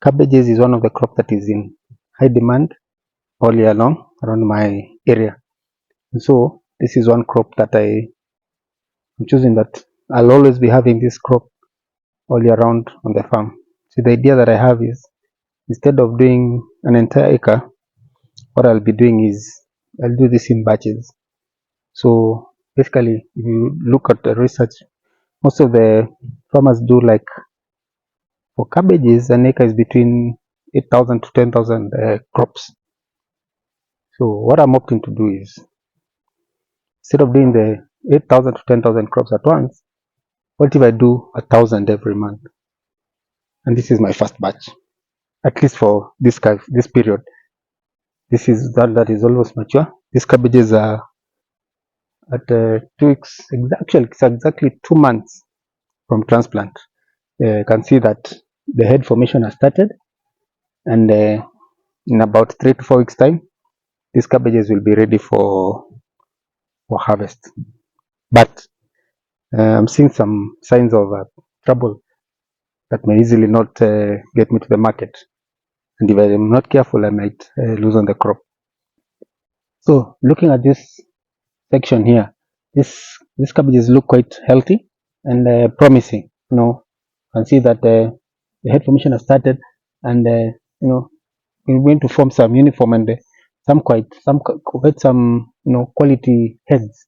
cabbages is one of the crops that is in high demand all year long around my area. And so this is one crop that I'm choosing, that I'll always be having this crop all year round on the farm. So the idea that I have is, instead of doing an entire acre, what I'll be doing is I'll do this in batches. So basically, if you look at the research, most of the farmers do, like for cabbages, an acre is between 8,000 to 10,000 crops. So what I'm opting to do is, instead of doing the 8,000 to 10,000 crops at once, what if I do 1,000 every month? And this is my first batch, at least for this period. This is that is almost mature. These cabbages are at 2 weeks. Actually, it's exactly 2 months from transplant. You can see that the head formation has started, and in about 3 to 4 weeks time, these cabbages will be ready for harvest. But I'm seeing some signs of trouble that may easily not get me to the market, and if I am not careful, I might lose on the crop. So looking at this section here, these cabbages look quite healthy and promising. You can see that the head formation has started, and we're going to form some uniform and some quality heads.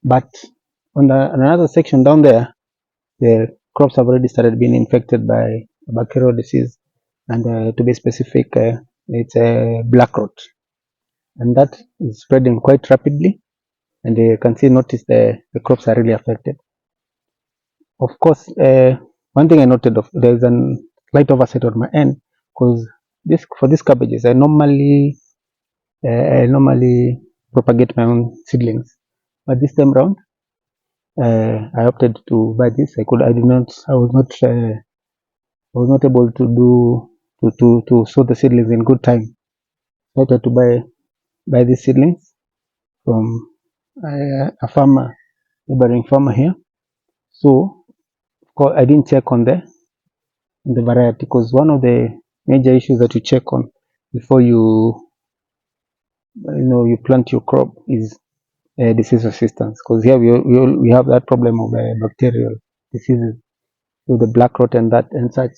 But on another section down there, the crops have already started being infected by a bacterial disease, and to be specific, it's a black rot, and that is spreading quite rapidly, and you can notice the crops are really affected. Of course, one thing I noted, there's a slight oversight on my end, because for these cabbages, I normally propagate my own seedlings, but this time round, I opted to buy this. I was not able to sow the seedlings in good time. I had to buy these seedlings from a farmer, neighboring farmer here. So of course, I didn't check on the variety, because one of the major issues that you check on before you plant your crop is disease resistance, because here we have that problem of bacterial diseases, so the black rot and such.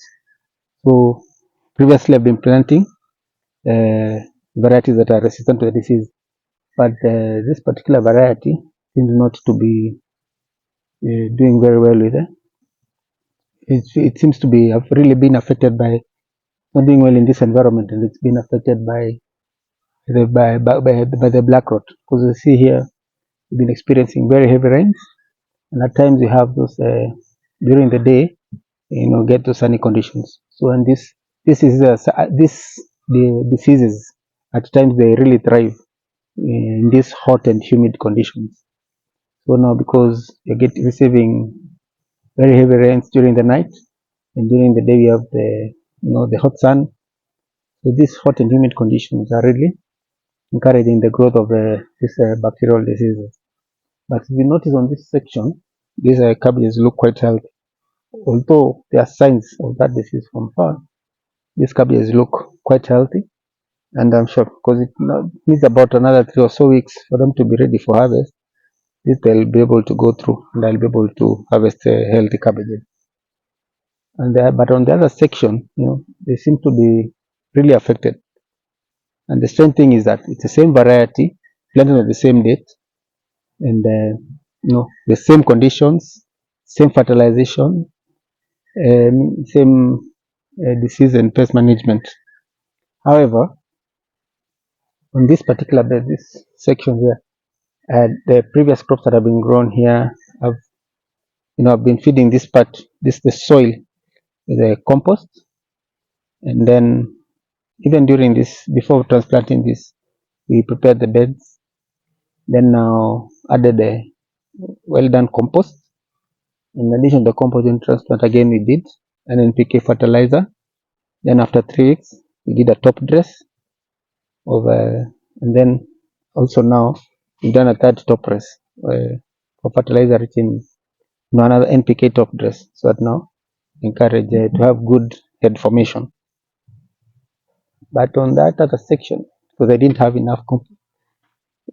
So previously I've been planting varieties that are resistant to the disease, but this particular variety seems not to be doing very well with it. It seems to be really been affected by not doing well in this environment, and it's been affected by the black rot, because you see here we've been experiencing very heavy rains, and at times we have those during the day, get those sunny conditions. So, and the diseases at times they really thrive in these hot and humid conditions. So now, because you get receiving very heavy rains during the night, and during the day we have the hot sun, so these hot and humid conditions are really encouraging the growth of these bacterial diseases. But if you notice on this section, these cabbages look quite healthy, although there are signs of that disease from far. These cabbages look quite healthy, and I'm sure, because it needs about another 3 or so weeks for them to be ready for harvest, this they'll be able to go through, and I'll be able to harvest healthy cabbages. And but on the other section, they seem to be really affected. And the strange thing is that it's the same variety, planted on the same date, and the same conditions, same fertilization, same disease and pest management. However, on this particular bed, this section here, the previous crops that have been grown here, I've been feeding the soil with a compost, and then even during this, before transplanting this, we prepared the beds, then now added a well done compost. In addition to the compost in transplant, again we did an NPK fertilizer. Then after 3 weeks, we did a top dress of and then also now we've done a third top dress for fertilizer rich in another NPK top dress, so that now encourage to have good head formation. But on that other section, because I didn't have enough compost,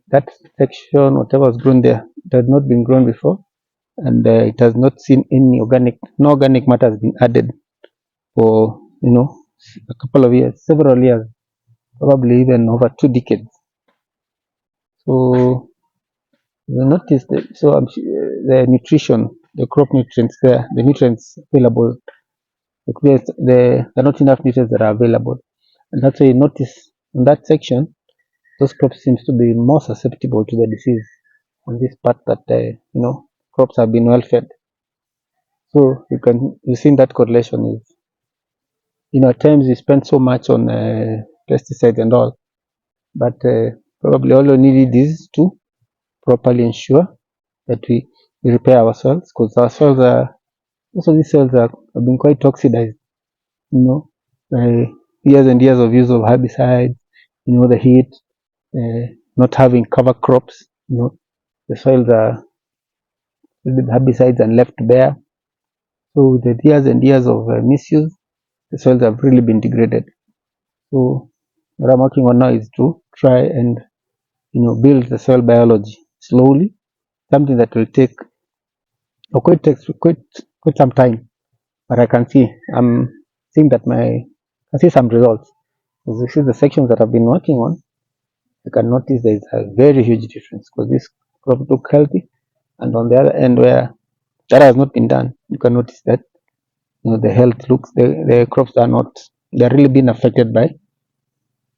that section, whatever was grown there, it has not been grown before, and it has not seen any no organic matter has been added for a couple of years, several years, probably even over 2 decades. So you notice that. So the nutrition, the crop nutrients there, the nutrients available, there are not enough nutrients that are available, and that's why you notice in that section those crops seems to be more susceptible to the disease on this part that crops have been well fed. So you see that correlation is at times we spend so much on pesticides and all, but probably all we need is to properly ensure that we repair our soils, because our soils are also these soils have been quite oxidized, by years and years of use of herbicides, the heat, not having cover crops, the soils are filled with herbicides and left bare. So with the years and years of misuse, the soils have really been degraded. So what I'm working on now is to try and build the soil biology slowly, something that will take quite some time, but I'm seeing that I see some results. As you see the sections that I've been working on, you can notice there is a very huge difference, because this crop look healthy, and on the other end where that has not been done, you can notice that the health looks, the crops are not, they're really being affected by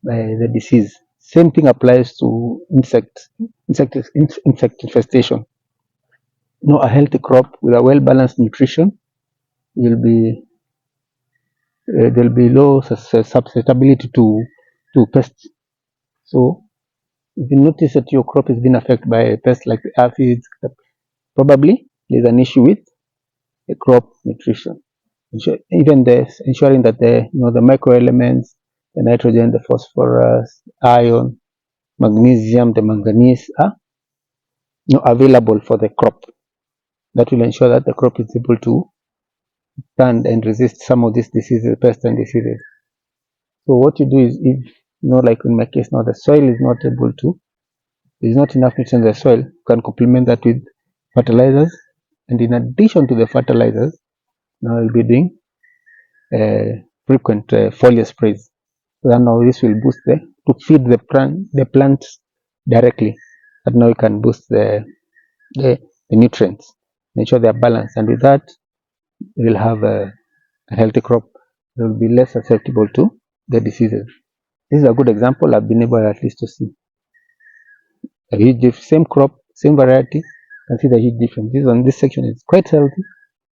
the disease. Same thing applies to insect infestation. A healthy crop with a well balanced nutrition will be there'll be low susceptibility to pests. So if you notice that your crop is being affected by a pest like the aphids, probably there's an issue with the crop nutrition. Even ensuring that the microelements, the nitrogen, the phosphorus, iron, magnesium, the manganese are available for the crop. That will ensure that the crop is able to stand and resist some of these diseases, pests and diseases. So what you do is, if like in my case now, the soil is not able to, there is not enough nutrients in the soil, you can complement that with fertilizers, and in addition to the fertilizers, now I'll be doing frequent foliar sprays. So that now this will boost to feed the plants directly. But now you can boost the nutrients, make sure they are balanced, and with that you will have a healthy crop. It will be less susceptible to the diseases. This is a good example. I've been able at least to see a huge same crop, same variety. You can see the huge difference. This on this section is quite healthy,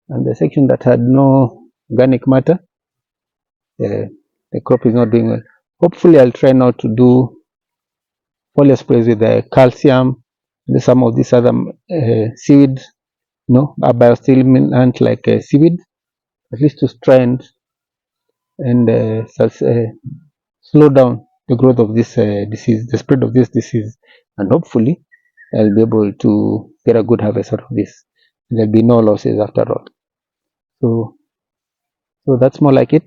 and the section that had no organic matter, the crop is not doing well. Hopefully, I'll try now to do foliar sprays with the calcium and some of these other seaweed, a biostimulant like seaweed, at least to try and slow down the growth of this disease, the spread of this disease, and hopefully I'll be able to get a good harvest out of this. There'll be no losses after all. So that's more like it.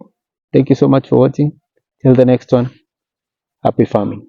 Thank you so much for watching. Till the next one, happy farming.